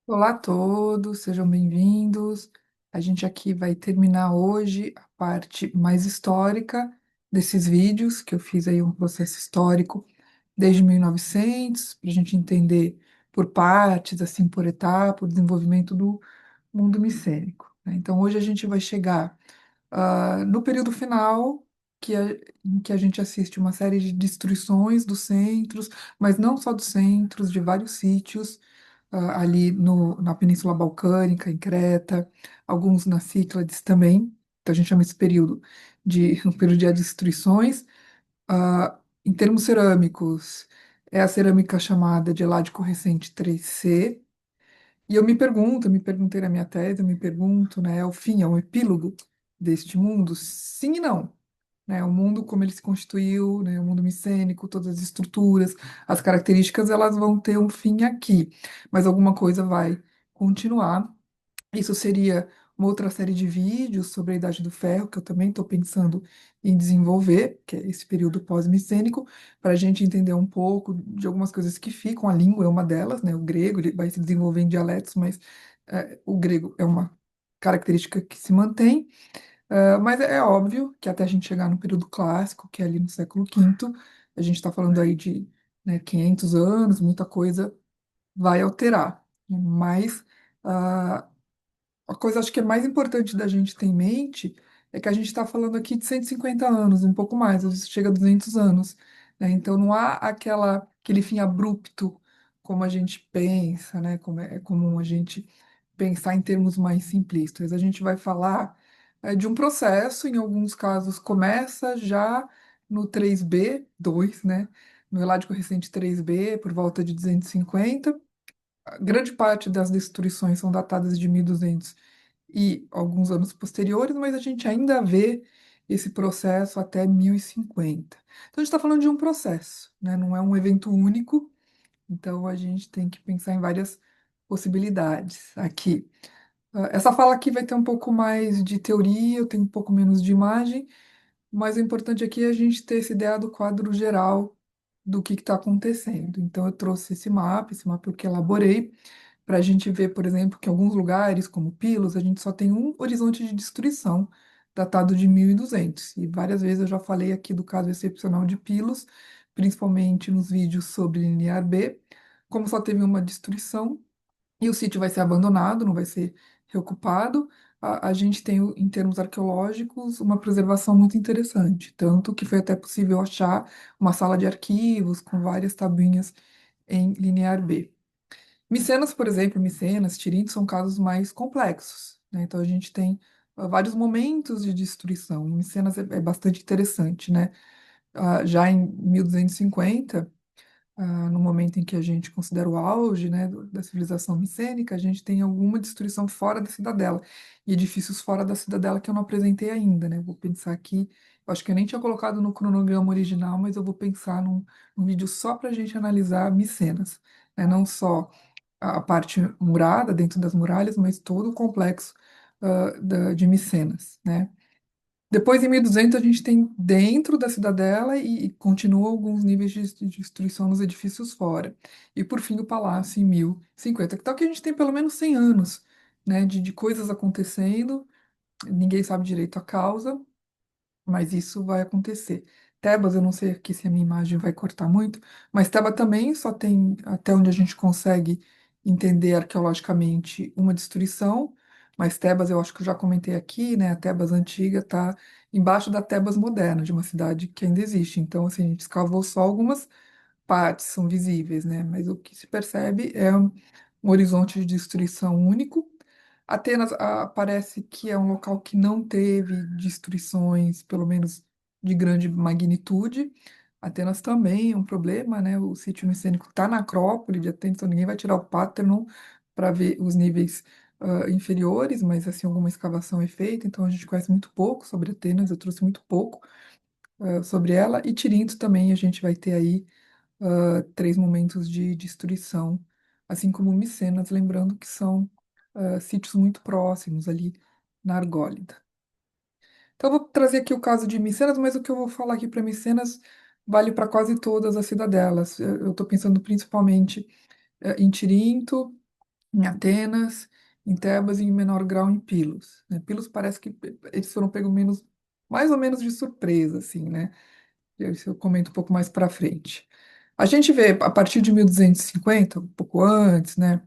Olá a todos, sejam bem-vindos. A gente aqui vai terminar hoje a parte mais histórica desses vídeos, que eu fiz aí um processo histórico desde 1900, para a gente entender por partes, assim, por etapa, o desenvolvimento do mundo micênico, né? Então, hoje a gente vai chegar no período final, em que a gente assiste uma série de destruições dos centros, mas não só dos centros, de vários sítios, ali na Península Balcânica, em Creta, alguns nas Cíclades também. Então a gente chama esse período de um período de destruições. Em termos cerâmicos, é a cerâmica chamada de Eládico Recente 3C. E eu me perguntei na minha tese, eu me pergunto, né, é o fim, é um epílogo deste mundo? Sim e não, né? O mundo como ele se constituiu, né? O mundo micênico, todas as estruturas, as características, elas vão ter um fim aqui, mas alguma coisa vai continuar. Isso seria uma outra série de vídeos sobre a Idade do Ferro, que eu também estou pensando em desenvolver, que é esse período pós-micênico, para a gente entender um pouco de algumas coisas que ficam. A língua é uma delas, né? O grego ele vai se desenvolver em dialetos, mas o grego é uma característica que se mantém. Mas é óbvio que até a gente chegar no período clássico, que é ali no século V, a gente está falando aí de, né, 500 anos, muita coisa vai alterar. Mas ah, a coisa acho que é mais importante da gente ter em mente é que a gente está falando aqui de 150 anos, um pouco mais, às vezes chega a 200 anos, né? Então não há aquele fim abrupto como a gente pensa, né? Como é comum a gente pensar em termos mais simplistas. A gente vai falar de um processo, em alguns casos começa já no 3B2, né? No Eládico Recente 3B, por volta de 250. Grande parte das destruições são datadas de 1200 e alguns anos posteriores, mas a gente ainda vê esse processo até 1050. Então, a gente está falando de um processo, né? Não é um evento único, então a gente tem que pensar em várias possibilidades aqui. Essa fala aqui vai ter um pouco mais de teoria, eu tenho um pouco menos de imagem, mas o importante aqui é a gente ter essa ideia do quadro geral do que está acontecendo. Então, eu trouxe esse mapa que eu elaborei, para a gente ver, por exemplo, que em alguns lugares, como Pilos, a gente só tem um horizonte de destruição datado de 1200. E várias vezes eu já falei aqui do caso excepcional de Pilos, principalmente nos vídeos sobre linear B, como só teve uma destruição e o sítio vai ser abandonado, não vai ser reocupado. A gente tem, em termos arqueológicos, uma preservação muito interessante, tanto que foi até possível achar uma sala de arquivos com várias tabuinhas em linear B. Micenas, por exemplo, Micenas, Tirinto, são casos mais complexos, né? Então a gente tem vários momentos de destruição. Em Micenas é bastante interessante, né? Já em 1250, no momento em que a gente considera o auge, né, da civilização micênica, a gente tem alguma destruição fora da cidadela e edifícios fora da cidadela que eu não apresentei ainda, né? Vou pensar aqui, eu acho que eu nem tinha colocado no cronograma original, mas eu vou pensar num vídeo só para a gente analisar Micenas, né? Não só a parte murada dentro das muralhas, mas todo o complexo de Micenas, né? Depois, em 1200, a gente tem dentro da cidadela e continua alguns níveis de destruição nos edifícios fora. E, por fim, o palácio em 1050. Então, aqui a gente tem pelo menos 100 anos, né, de coisas acontecendo, ninguém sabe direito a causa, mas isso vai acontecer. Tebas, eu não sei aqui se a minha imagem vai cortar muito, mas Tebas também só tem, até onde a gente consegue entender arqueologicamente, uma destruição, mas Tebas, eu acho que eu já comentei aqui, né? A Tebas antiga está embaixo da Tebas moderna, de uma cidade que ainda existe. Então, assim, a gente escavou só algumas partes, são visíveis, né? Mas o que se percebe é um horizonte de destruição único. Atenas, parece que é um local que não teve destruições, pelo menos de grande magnitude. Atenas também é um problema, né? O sítio micênico está na Acrópole de Atenas, então ninguém vai tirar o Parthenon para ver os níveis inferiores, mas assim, alguma escavação é feita, então a gente conhece muito pouco sobre Atenas, eu trouxe muito pouco sobre ela. E Tirinto também a gente vai ter aí três momentos de destruição, assim como Micenas, lembrando que são sítios muito próximos ali na Argólida. Então, eu vou trazer aqui o caso de Micenas, mas o que eu vou falar aqui para Micenas vale para quase todas as cidadelas. Eu estou pensando principalmente em Tirinto, em Atenas, em Tebas e em menor grau em Pilos, né? Pilos parece que eles foram pegos menos, mais ou menos de surpresa, assim, né? Isso eu comento um pouco mais para frente. A gente vê a partir de 1250, um pouco antes, né?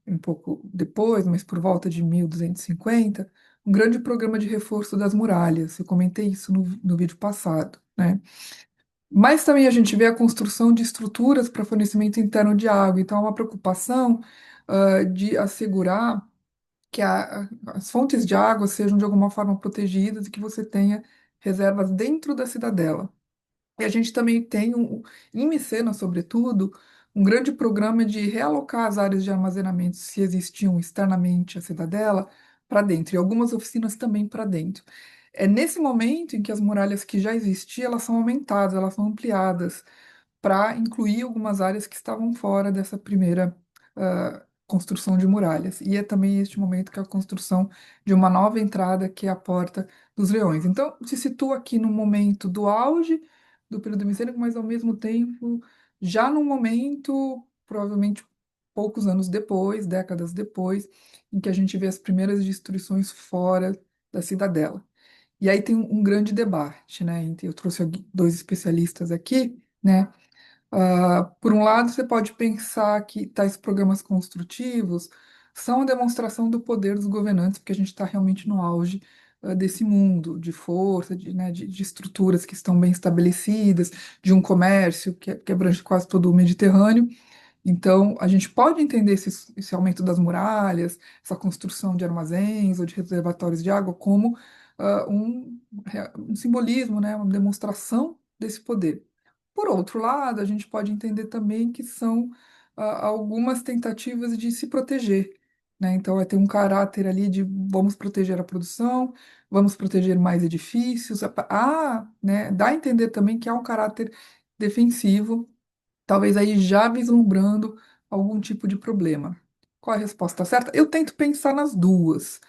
Um pouco depois, mas por volta de 1250, um grande programa de reforço das muralhas. Eu comentei isso no vídeo passado, né? Mas também a gente vê a construção de estruturas para fornecimento interno de água. Então, há uma preocupação, de assegurar que as fontes de água sejam de alguma forma protegidas e que você tenha reservas dentro da cidadela. E a gente também tem, em Micena, sobretudo, um grande programa de realocar as áreas de armazenamento, se existiam externamente à cidadela, para dentro, e algumas oficinas também para dentro. É nesse momento em que as muralhas que já existiam, elas são aumentadas, elas são ampliadas, para incluir algumas áreas que estavam fora dessa primeira construção de muralhas. E é também este momento que a construção de uma nova entrada, que é a Porta dos Leões. Então, se situa aqui no momento do auge do período micênico, mas ao mesmo tempo, já num momento, provavelmente poucos anos depois, décadas depois, em que a gente vê as primeiras destruições fora da cidadela. E aí tem um grande debate, né? Eu trouxe dois especialistas aqui, né? Por um lado, você pode pensar que tais programas construtivos são a demonstração do poder dos governantes, porque a gente está realmente no auge, desse mundo de força, né, de estruturas que estão bem estabelecidas, de um comércio que abrange quase todo o Mediterrâneo. Então, a gente pode entender esse aumento das muralhas, essa construção de armazéns ou de reservatórios de água como um simbolismo, né, uma demonstração desse poder. Por outro lado, a gente pode entender também que são algumas tentativas de se proteger, né? Então, vai ter um caráter ali de vamos proteger a produção, vamos proteger mais edifícios. Né, dá a entender também que há um caráter defensivo, talvez aí já vislumbrando algum tipo de problema. Qual é a resposta certa? Eu tento pensar nas duas.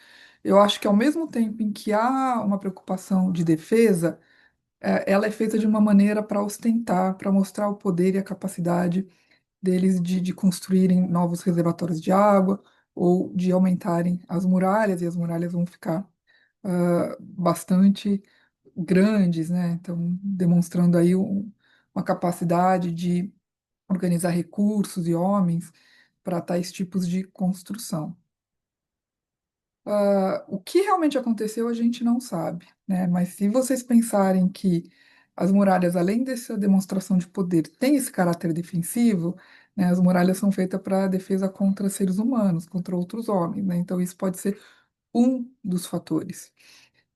Eu acho que ao mesmo tempo em que há uma preocupação de defesa, ela é feita de uma maneira para ostentar, para mostrar o poder e a capacidade deles de construírem novos reservatórios de água ou de aumentarem as muralhas, e as muralhas vão ficar bastante grandes, né? Então, demonstrando aí uma capacidade de organizar recursos e homens para tais tipos de construção. O que realmente aconteceu a gente não sabe, né? Mas se vocês pensarem que as muralhas, além dessa demonstração de poder, têm esse caráter defensivo, né? As muralhas são feitas para defesa contra seres humanos, contra outros homens, né? Então isso pode ser um dos fatores.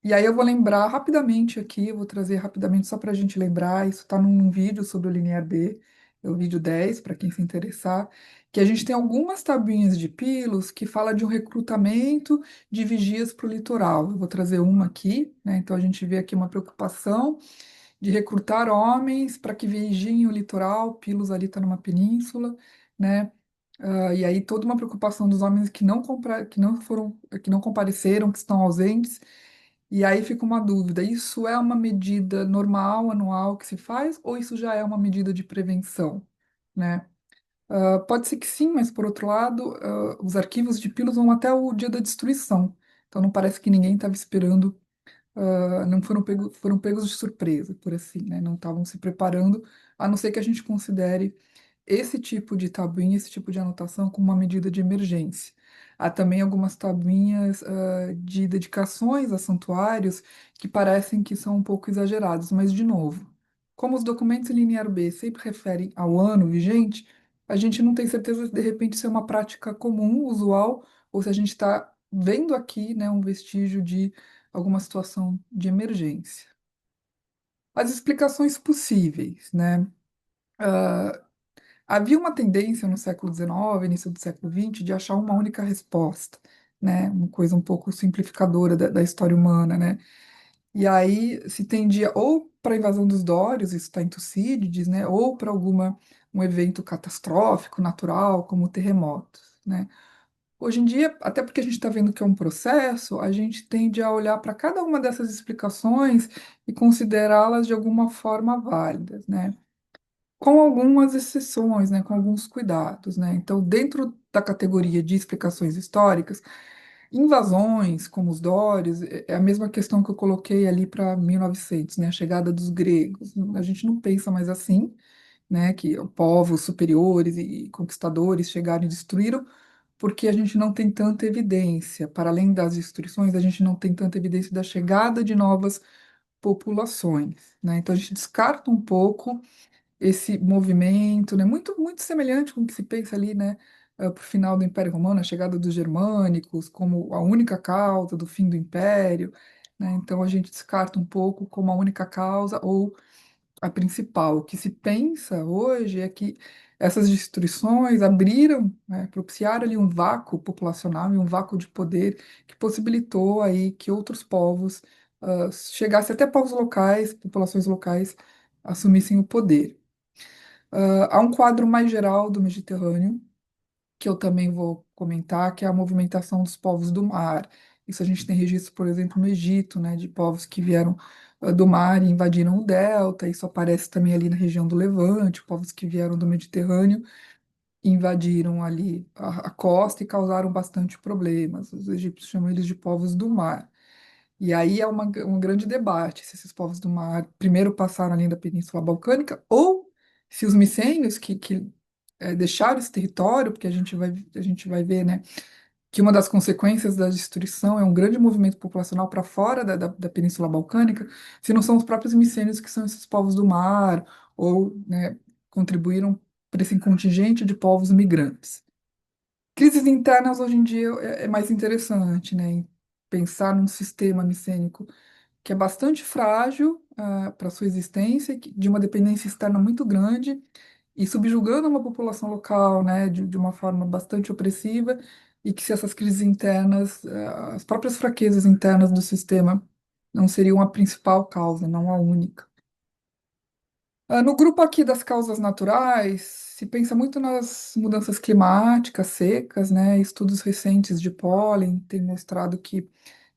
E aí eu vou lembrar rapidamente aqui, eu vou trazer rapidamente só para a gente lembrar, isso está num vídeo sobre o Linear B, é o vídeo 10 para quem se interessar, que a gente tem algumas tabuinhas de pilos que fala de um recrutamento de vigias para o litoral. Eu vou trazer uma aqui, né? Então a gente vê aqui uma preocupação de recrutar homens para que vigiem o litoral, Pilos ali está numa península, né? E aí toda uma preocupação dos homens que não foram, que não compareceram, que estão ausentes. E aí fica uma dúvida: isso é uma medida normal, anual que se faz, ou isso já é uma medida de prevenção, né? Pode ser que sim, mas por outro lado, os arquivos de Pilos vão até o dia da destruição. Então não parece que ninguém estava esperando, não foram pegos de surpresa, por assim, né? Não estavam se preparando, a não ser que a gente considere esse tipo de tabuinha, esse tipo de anotação como uma medida de emergência. Há também algumas tabuinhas, de dedicações a santuários que parecem que são um pouco exagerados, mas, de novo, como os documentos em linear B sempre referem ao ano vigente, a gente não tem certeza se de repente isso é uma prática comum, usual, ou se a gente está vendo aqui, né, um vestígio de alguma situação de emergência. As explicações possíveis, né? Havia uma tendência no século XIX, início do século XX, de achar uma única resposta, né? Uma coisa um pouco simplificadora da história humana, né? E aí se tendia ou para a invasão dos Dórios, isso está em Tucídides, né? Ou para um evento catastrófico, natural, como terremotos, né? Hoje em dia, até porque a gente está vendo que é um processo, a gente tende a olhar para cada uma dessas explicações e considerá-las de alguma forma válidas, né? com algumas exceções, né, com alguns cuidados, né? Então, dentro da categoria de explicações históricas, invasões, como os Dórios, é a mesma questão que eu coloquei ali para 1900, né, a chegada dos gregos. A gente não pensa mais assim, né, que povos superiores e conquistadores chegaram e destruíram, porque a gente não tem tanta evidência. Para além das destruições, a gente não tem tanta evidência da chegada de novas populações, né? Então, a gente descarta um pouco esse movimento, né, muito semelhante com o que se pensa ali, né, para o final do Império Romano, a chegada dos germânicos como a única causa do fim do Império, né, então a gente descarta um pouco como a única causa ou a principal. O que se pensa hoje é que essas destruições abriram, né, propiciaram ali um vácuo populacional e um vácuo de poder que possibilitou aí que outros povos, chegassem até povos locais, populações locais, assumissem o poder. Há um quadro mais geral do Mediterrâneo, que eu também vou comentar, que é a movimentação dos povos do mar. Isso a gente tem registro, por exemplo, no Egito, né, de povos que vieram do mar e invadiram o delta. Isso aparece também ali na região do Levante, povos que vieram do Mediterrâneo e invadiram ali a costa e causaram bastante problemas. Os egípcios chamam eles de povos do mar. E aí é um grande debate se esses povos do mar primeiro passaram ali da Península Balcânica ou se os micênios que deixaram esse território, porque a gente vai ver, né, que uma das consequências da destruição é um grande movimento populacional para fora da Península Balcânica, se não são os próprios micênios que são esses povos do mar ou, né, contribuíram para esse contingente de povos migrantes. Crises internas hoje em dia é mais interessante, né? Pensar num sistema micênico que é bastante frágil para sua existência, de uma dependência externa muito grande e subjugando uma população local, né, de uma forma bastante opressiva, e que se essas crises internas, as próprias fraquezas internas do sistema não seriam a principal causa, não a única. No grupo aqui das causas naturais, se pensa muito nas mudanças climáticas, secas, né? Estudos recentes de pólen têm mostrado que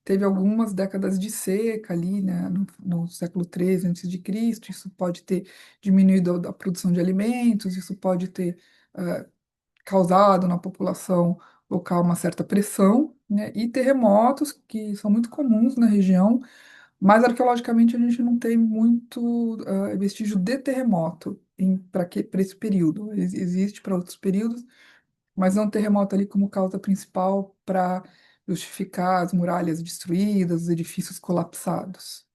teve algumas décadas de seca ali, né, no século XIII a.C. Isso pode ter diminuído a produção de alimentos, isso pode ter causado na população local uma certa pressão, né, e terremotos que são muito comuns na região, mas arqueologicamente a gente não tem muito vestígio de terremoto para esse período. Existe para outros períodos, mas não terremoto ali como causa principal para justificar as muralhas destruídas, os edifícios colapsados.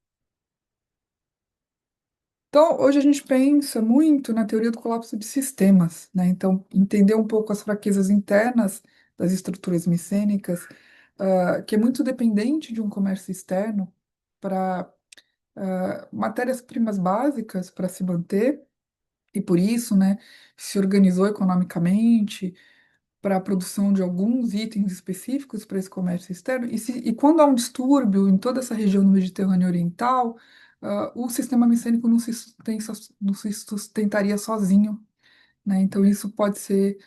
Então, hoje a gente pensa muito na teoria do colapso de sistemas, né? Então, entender um pouco as fraquezas internas das estruturas micênicas, que é muito dependente de um comércio externo para matérias-primas básicas para se manter, e por isso, né, se organizou economicamente para a produção de alguns itens específicos para esse comércio externo, e quando há um distúrbio em toda essa região do Mediterrâneo Oriental, o sistema micênico não se sustentaria sozinho, né? Então isso pode ser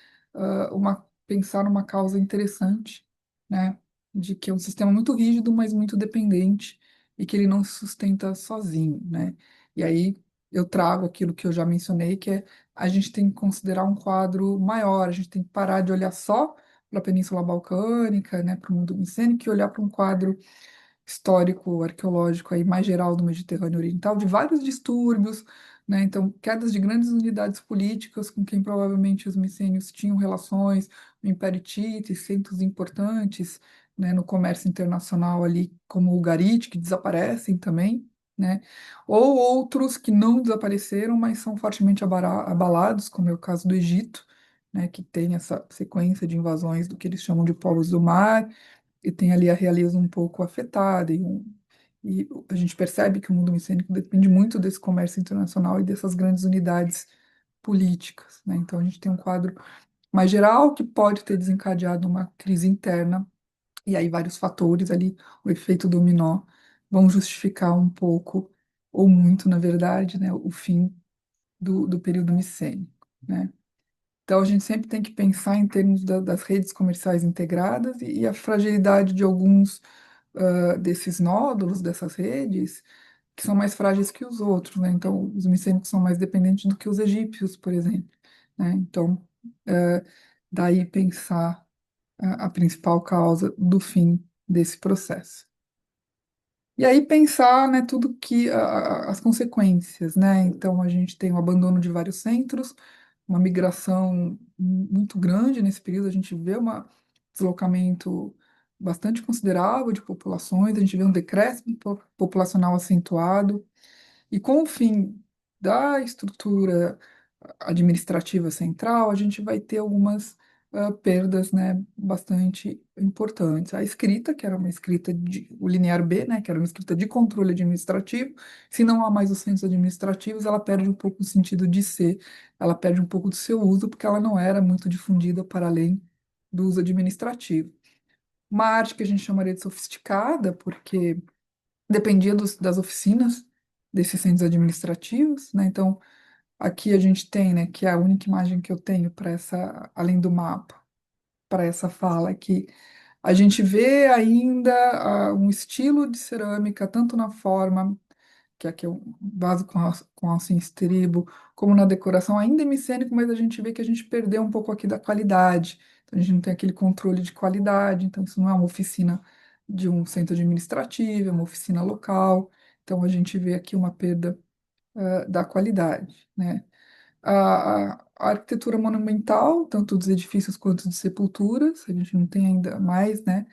pensar numa causa interessante, né? De que é um sistema muito rígido, mas muito dependente e que ele não se sustenta sozinho, né? E aí eu trago aquilo que eu já mencionei, que é a gente tem que considerar um quadro maior, a gente tem que parar de olhar só para a Península Balcânica, né, para o mundo micênico, e olhar para um quadro histórico, arqueológico aí mais geral do Mediterrâneo Oriental, de vários distúrbios, né? Então, quedas de grandes unidades políticas com quem provavelmente os micênios tinham relações, o Império Hitita, centros importantes, né, no comércio internacional ali, como o Ugarit, que desaparecem também, né? Ou outros que não desapareceram, mas são fortemente abalados, como é o caso do Egito, né, que tem essa sequência de invasões do que eles chamam de povos do mar, e tem ali a realeza um pouco afetada, e a gente percebe que o mundo micênico depende muito desse comércio internacional e dessas grandes unidades políticas, né? Então a gente tem um quadro mais geral que pode ter desencadeado uma crise interna, e aí vários fatores ali, o efeito dominó, vão justificar um pouco, ou muito, na verdade, né, o fim do período micênico, né? Então, a gente sempre tem que pensar em termos das redes comerciais integradas e a fragilidade de alguns desses nódulos, dessas redes, que são mais frágeis que os outros, né? Então, os micênicos são mais dependentes do que os egípcios, por exemplo, né? Então, é, daí pensar a principal causa do fim desse processo. E aí pensar, né, tudo que as consequências, né? Então a gente tem o abandono de vários centros, uma migração muito grande nesse período, a gente vê um deslocamento bastante considerável de populações, a gente vê um decréscimo populacional acentuado, e com o fim da estrutura administrativa central, a gente vai ter algumas perdas, né, bastante importantes. A escrita, que era uma escrita de o linear B, né, que era uma escrita de controle administrativo, se não há mais os centros administrativos, ela perde um pouco o sentido de ser, ela perde um pouco do seu uso, porque ela não era muito difundida para além do uso administrativo. Uma arte que a gente chamaria de sofisticada, porque dependia das oficinas desses centros administrativos, né? Então, aqui a gente tem, né, que é a única imagem que eu tenho para essa, além do mapa, para essa fala aqui. A gente vê ainda um estilo de cerâmica, tanto na forma, que aqui é um vaso com alça em estribo, como na decoração, ainda é micênico, mas a gente vê que a gente perdeu um pouco aqui da qualidade. Então, a gente não tem aquele controle de qualidade, então isso não é uma oficina de um centro administrativo, é uma oficina local. Então, a gente vê aqui uma perda, da qualidade, né? A arquitetura monumental, tanto dos edifícios quanto de sepulturas, a gente não tem ainda mais, né,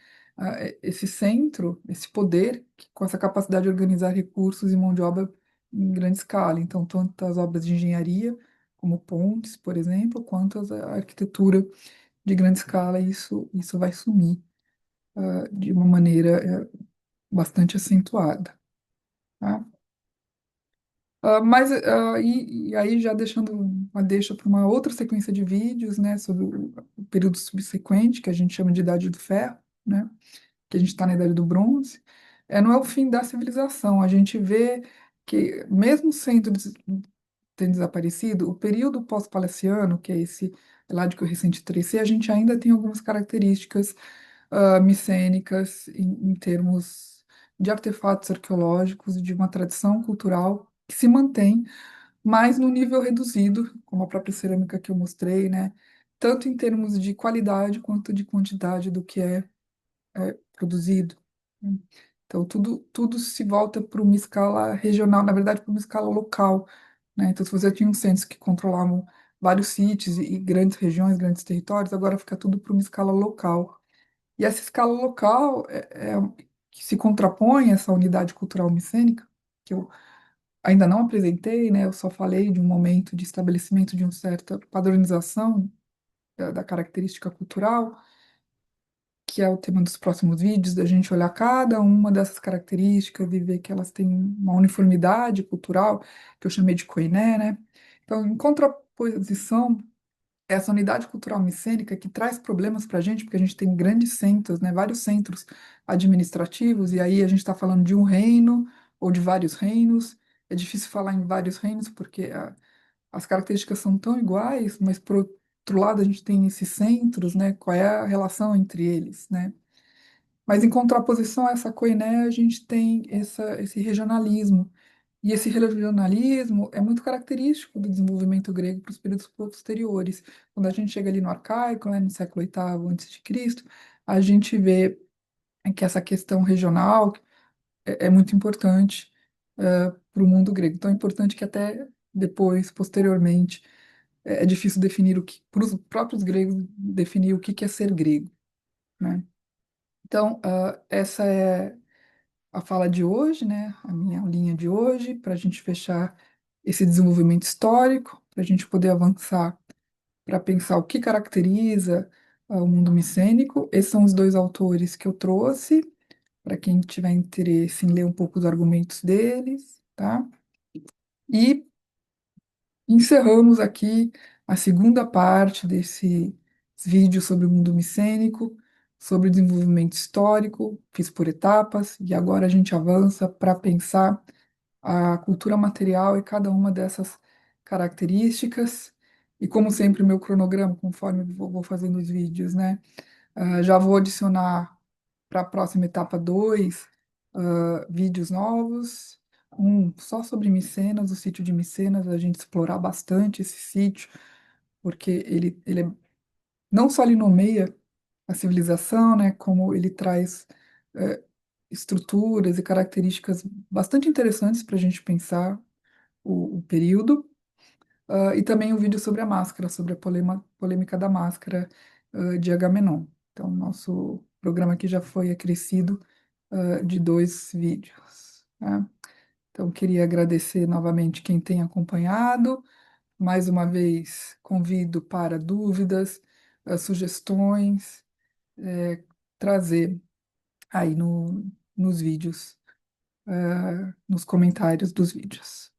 esse centro, esse poder, com essa capacidade de organizar recursos e mão de obra em grande escala. Então, tanto as obras de engenharia, como pontes, por exemplo, quanto a arquitetura de grande escala, isso vai sumir, de uma maneira, bastante acentuada. Tá? E aí já deixando uma deixa para uma outra sequência de vídeos, né, sobre o período subsequente, que a gente chama de Idade do Ferro, né, que a gente está na Idade do Bronze, não é o fim da civilização. A gente vê que, mesmo sendo tendo desaparecido, o período pós-palaciano, que é esse lá de que eu recente 3C, a gente ainda tem algumas características micênicas em termos de artefatos arqueológicos e de uma tradição cultural que se mantém, mas no nível reduzido, como a própria cerâmica que eu mostrei, né? Tanto em termos de qualidade quanto de quantidade do que é produzido. Então, tudo se volta para uma escala regional, na verdade, para uma escala local, né? Então, se você tinha um censo que controlavam vários sítios e grandes regiões, grandes territórios, agora fica tudo para uma escala local. E essa escala local que se contrapõe a essa unidade cultural micênica, que eu ainda não apresentei, né? Eu só falei de um momento de estabelecimento de uma certa padronização da característica cultural, que é o tema dos próximos vídeos, da gente olhar cada uma dessas características e ver que elas têm uma uniformidade cultural, que eu chamei de koiné, né? Então, em contraposição, essa unidade cultural micênica que traz problemas para a gente, porque a gente tem grandes centros, né, vários centros administrativos, e aí a gente está falando de um reino ou de vários reinos. É difícil falar em vários reinos, porque as características são tão iguais, mas por outro lado a gente tem esses centros, né, qual é a relação entre eles, né? Mas em contraposição a essa coiné, a gente tem esse regionalismo. E esse regionalismo é muito característico do desenvolvimento grego para os períodos posteriores. Quando a gente chega ali no arcaico, né, no século VIII antes de Cristo, a gente vê que essa questão regional é muito importante para o mundo grego. Tão importante que até depois, posteriormente, é difícil definir para os próprios gregos, definir o que é ser grego, né? Então, essa é a fala de hoje, né? A minha linha de hoje, para a gente fechar esse desenvolvimento histórico, para a gente poder avançar para pensar o que caracteriza o mundo micênico. Esses são os dois autores que eu trouxe, para quem tiver interesse em ler um pouco os argumentos deles, tá? E encerramos aqui a segunda parte desse vídeo sobre o mundo micênico, sobre o desenvolvimento histórico, fiz por etapas, e agora a gente avança para pensar a cultura material e cada uma dessas características. E como sempre, meu cronograma, conforme eu vou fazendo os vídeos, né? Já vou adicionar para a próxima etapa 2 vídeos novos, um só sobre Micenas, o sítio de Micenas, a gente explorar bastante esse sítio, porque não só ele nomeia a civilização, né, como ele traz é, estruturas e características bastante interessantes para a gente pensar o período. E também o vídeo sobre a máscara, sobre a polêmica da máscara, de Agamenon. Então, nosso programa aqui já foi acrescido, de dois vídeos, né? Então, queria agradecer novamente quem tem acompanhado. Mais uma vez, convido para dúvidas, sugestões, trazer aí nos vídeos, nos comentários dos vídeos.